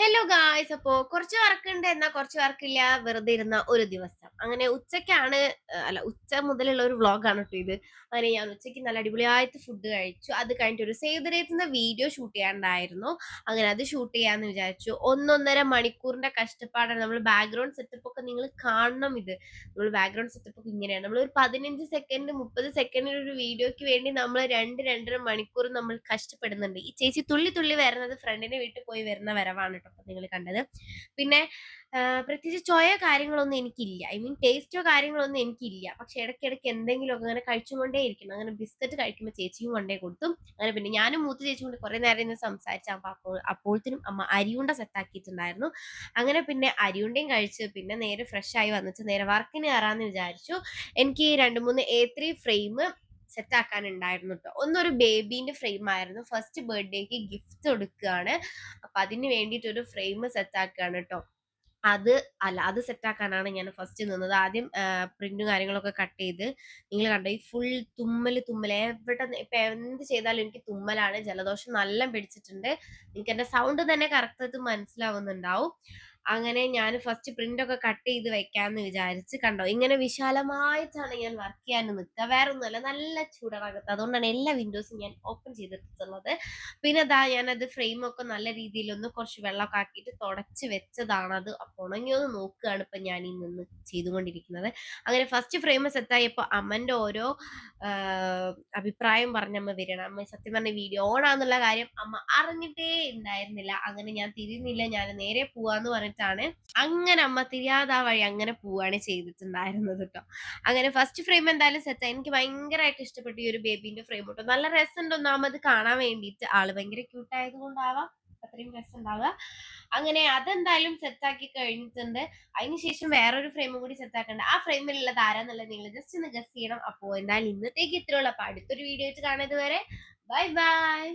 Hello guys. അപ്പോ കുറച്ച് വർക്കുണ്ട്, എന്നാ കുറച്ച് വർക്കില്ല, വെറുതെ ഇരുന്ന ഒരു ദിവസം. അങ്ങനെ ഉച്ചക്കാണ്, അല്ല, ഉച്ച മുതലുള്ള ഒരു വ്ളോഗാണ് കേട്ടോ ഇത്. അങ്ങനെ ഞാൻ ഉച്ചയ്ക്ക് നല്ല അടിപൊളിയായിട്ട് ഫുഡ് കഴിച്ചു. അത് കഴിഞ്ഞിട്ട് ഒരു സേവ് ദ ഡേറ്റ്സിന്റെ വീഡിയോ ഷൂട്ട് ചെയ്യാനുണ്ടായിരുന്നു. അങ്ങനെ അത് ഷൂട്ട് ചെയ്യാന്ന് വിചാരിച്ചു. 1.5 മണിക്കൂറിന്റെ കഷ്ടപ്പാടാണ്. നമ്മൾ ബാക്ക്ഗ്രൗണ്ട് സെറ്റപ്പ് ഒക്കെ നിങ്ങൾ കാണണം. ഇത് നമ്മൾ ബാക്ക്ഗ്രൗണ്ട് സെറ്റപ്പ് ഒക്കെ ഇങ്ങനെയാണ്. നമ്മൾ ഒരു 15 സെക്കൻഡ് 30 സെക്കൻഡിൽ ഒരു വീഡിയോയ്ക്ക് വേണ്ടി നമ്മൾ 2 2.5 മണിക്കൂർ നമ്മൾ കഷ്ടപ്പെടുന്നുണ്ട്. ഈ ചേച്ചി തുള്ളി തുള്ളി വരുന്നത് ഫ്രണ്ടിന്റെ വീട്ടിൽ പോയി വരുന്ന വരവാണ് കേട്ടോ നിങ്ങൾ കണ്ടത്. പിന്നെ പ്രത്യേകിച്ച് ചോയോ കാര്യങ്ങളൊന്നും എനിക്കില്ല. ഐ മീൻ ടേസ്റ്റോ കാര്യങ്ങളൊന്നും എനിക്കില്ല. പക്ഷെ ഇടയ്ക്കിടയ്ക്ക് എന്തെങ്കിലുമൊക്കെ അങ്ങനെ കഴിച്ചുകൊണ്ടേ ഇരിക്കണം. അങ്ങനെ ബിസ്ക്കറ്റ് കഴിക്കുമ്പോൾ ചേച്ചിയും കൊണ്ടേ കൊടുത്തു. അങ്ങനെ പിന്നെ ഞാനും മൂത്ത ചേച്ചി കൊണ്ട് കുറെ നേരം ഇന്ന് സംസാരിച്ചു. അപ്പോഴത്തേനും അമ്മ അരിയുണ്ട സെറ്റാക്കിയിട്ടുണ്ടായിരുന്നു. അങ്ങനെ പിന്നെ അരിയുണ്ടയും കഴിച്ച് പിന്നെ നേരെ ഫ്രഷ് ആയി വന്നിട്ട് നേരെ വർക്കിന് കയറാന്ന് വിചാരിച്ചു. എനിക്ക് 2 3 ഫ്രെയിം സെറ്റ് ആക്കാനുണ്ടായിരുന്നു കേട്ടോ. ഒന്നൊരു ബേബീന്റെ ഫ്രെയിം ആയിരുന്നു. ഫസ്റ്റ് ബർത്ത്ഡേക്ക് ഗിഫ്റ്റ് കൊടുക്കുകയാണ്. അപ്പൊ അതിന് വേണ്ടിയിട്ട് ഒരു ഫ്രെയിം സെറ്റ് ആക്കുകയാണ് കേട്ടോ. അത് സെറ്റാക്കാനാണ് ഞാൻ ഫസ്റ്റ് നിന്നത്. ആദ്യം പ്രിന്റും കാര്യങ്ങളൊക്കെ കട്ട് ചെയ്ത്, നിങ്ങൾ കണ്ടോ ഈ ഫുൾ തുമ്മല് എവിടെ ഇപ്പൊ എന്ത് ചെയ്താലും എനിക്ക് തുമ്മലാണ്. ജലദോഷം നല്ല പിടിച്ചിട്ടുണ്ട്. നിങ്ങൾക്ക് എന്റെ സൗണ്ട് തന്നെ കറക്റ്റ് മനസ്സിലാവുന്നുണ്ടാവും. അങ്ങനെ ഞാൻ ഫസ്റ്റ് പ്രിന്റ് ഒക്കെ കട്ട് ചെയ്ത് വെക്കാന്ന് വിചാരിച്ച്, കണ്ടോ ഇങ്ങനെ വിശാലമായിട്ടാണ് ഞാൻ വർക്ക് ചെയ്യാൻ നിൽക്കുക. വേറെ ഒന്നുമല്ല, നല്ല ചൂടാകത്ത്. അതുകൊണ്ടാണ് എല്ലാ വിൻഡോസും ഞാൻ ഓപ്പൺ ചെയ്തിട്ടുള്ളത്. പിന്നെ ഞാനത് ഫ്രെയിം ഒക്കെ നല്ല രീതിയിൽ ഒന്ന് കുറച്ച് വെള്ളമൊക്കെ ആക്കിയിട്ട് തുടച്ച് വെച്ചതാണ്. അത് അപ്പൊ ഉണങ്ങിയൊന്ന് നോക്കുകയാണ് ഇപ്പൊ ഞാൻ ഈ നിന്ന് ചെയ്തുകൊണ്ടിരിക്കുന്നത്. അങ്ങനെ ഫസ്റ്റ് ഫ്രെയിം സെറ്റായപ്പോ അമ്മന്റെ ഓരോ അഭിപ്രായം പറഞ്ഞമ്മ വരണം. അമ്മ സത്യം പറഞ്ഞ വീഡിയോ ഓൺ ആന്നുള്ള കാര്യം അമ്മ അറിഞ്ഞിട്ടേ ഉണ്ടായിരുന്നില്ല. അങ്ങനെ ഞാൻ തിരിയുന്നില്ല, ഞാൻ നേരെ പോവാന്ന് പറഞ്ഞിട്ടാണ് അങ്ങനെ അമ്മ തിരിയാതെ ആ വഴി അങ്ങനെ പോവാണ് ചെയ്തിട്ടുണ്ടായിരുന്നത് കേട്ടോ. അങ്ങനെ ഫസ്റ്റ് ഫ്രെയിം എന്തായാലും സെറ്റ്. എനിക്ക് ഭയങ്കരമായിട്ട് ഇഷ്ടപ്പെട്ടു ഈ ഒരു ബേബിന്റെ ഫ്രെയിം കേട്ടോ. നല്ല രസമുണ്ട് ഒന്നാമത് കാണാൻ വേണ്ടിയിട്ട്. ആള് ഭയങ്കര ക്യൂട്ട് ആയതുകൊണ്ടാവാം അത്രയും രസം ഉണ്ടാവുക. അങ്ങനെ അതെന്തായാലും സെറ്റ് ആക്കി കഴിഞ്ഞിട്ടുണ്ട്. അതിനുശേഷം വേറൊരു ഫ്രെയിം കൂടി സെറ്റ് ആക്കണ്ട. ആ ഫ്രെയിമിലുള്ളത് ആരാന്നുള്ളത് നിങ്ങൾ ജസ്റ്റ് ഒന്ന് ഗസ് ചെയ്യണം. അപ്പോ എന്തായാലും ഇന്നത്തേക്ക് ഇത്രയുള്ളൂ. അപ്പൊ അടുത്തൊരു വീഡിയോ ആയിട്ട് കാണുന്നത് വരെ ബൈ ബൈ.